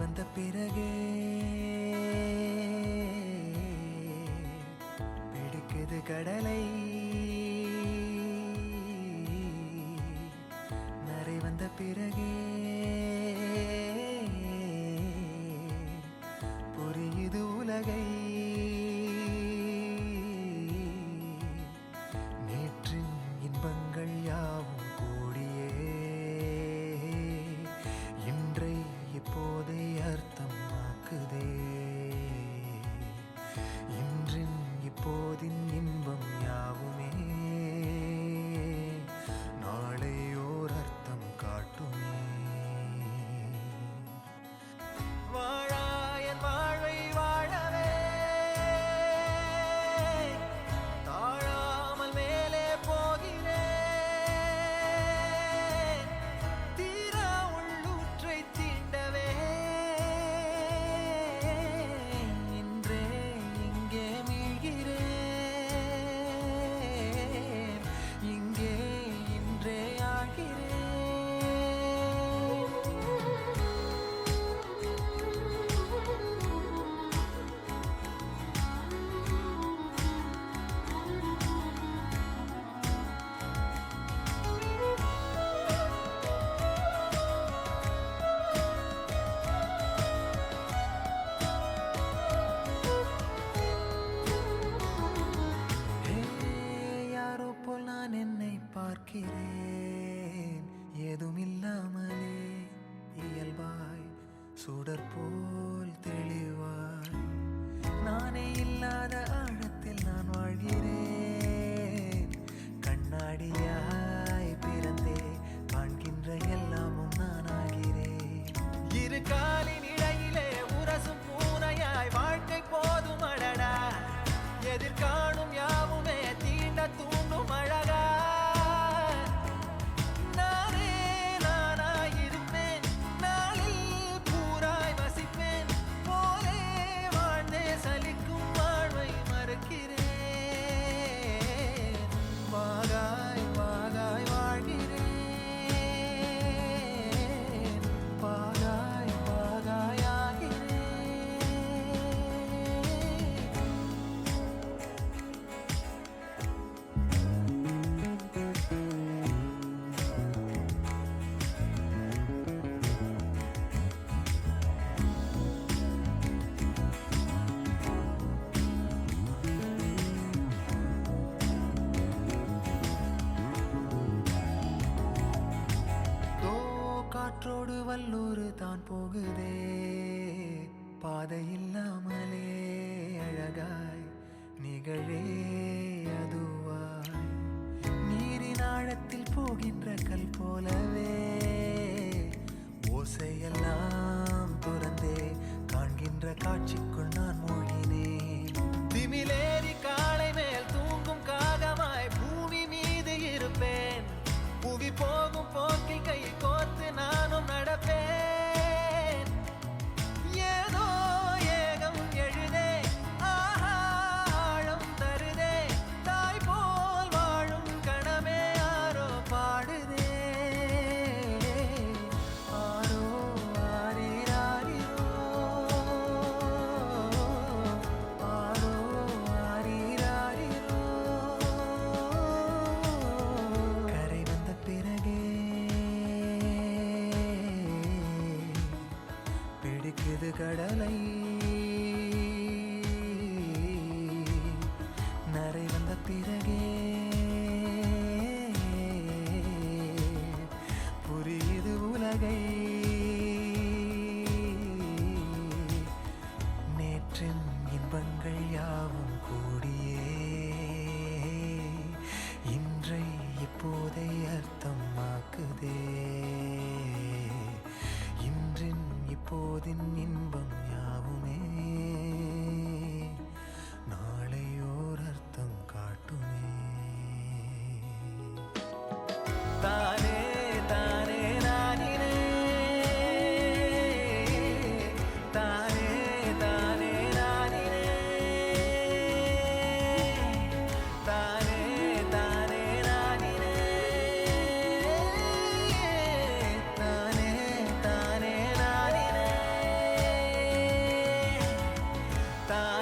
வந்த பிறகே பிடிக்குது கடலை. நரை வந்த பிறகே புரியுது உலகை. நேற்றின் இன்பங்கள் யாவும் கூடியே இன்றை இப்போதை அர்த்தமாக்குதே. இன்றின் இப்போதின் இன்பம் யாவுமே நாளை ஓர் அர்த்தம் காட்டுமே. வாழாயன் வாழ்வை வாழவே தாழாமல் மேலே போகிறேன். தீரா உள்ளூற்றை தீண்டவே இன்றே இங்கே மீழ்கிறேன். இங்கே இன்றே ஆகிறேன். யாரோ போல் நான் என்னை பார்க்கிறேன். ஏதுமில்லாமலே இயல்பாய் சுடர் போல் தெளிவாய் நானே இல்லாத ஆழத்தில் நான் வாழ்கிறேன். கண்ணாடியாய் பிறந்தே காண்கின்ற எல்லாமும் நான் ஆகிறேன். இரு காலின் இடையிலே உரசும் பூனையாய் வாழ்க்கை போதும் அடடா. எதிர்காணும் யாவுமே தீண்ட தூண்டும் அழகா. நானே நானாயிருப்பேன். நாளில் பூராய் வசிப்பேன். போலே வாழ்ந்தே சலிக்கும் வாழ்வை மறுக்கிறேன். வாகாய் வாகாய் வாழ்கிறேன். வாகாய் வாகாய் ஆகிறேன். காற்றோடு வல்லூர் தான் போகுதே. பாதை இல்லாமலே அழகாய் நிகழே அதுவாய் நீரின் ஆழத்தில் போகின்ற கல் போலவே ஓசையெல்லாம் துறந்தே காண்கின்ற காட்சிக்குள் நான் மூழ்கினேன். திமிலேறி காலை மேல் தூங்கும் காகமாய் பூமி மீது இருப்பேன். புவி போகும் போக்கில் கை கோர்த்து நானும் நடப்பேன். ஏதோ ஏகம் எழுதே ஆழம் தருதே. தாய் போல் வாழும் கணமே ஆரோ பாடுதே. ஆரோ ஆரீராரிரோ ஆரோ ஆரீராரிரோ. கரை வந்த பிறகே பிடிக்குது கடலை. நரை வந்த பிறகே புரியுது உலகை. நேற்றின் இன்பங்கள் யாவும் கூடியே இன்றை இப்போதை அர்த்தமாக்குதே. இன்றின் இப்போதின் இன்பம் யாவுமே நாளை ஓர் அர்த்தம் காட்டுமே. தானே தானே நானினே தானே தானே நானினே தானே தானே நானினே தானே தானே நானினே. താനേ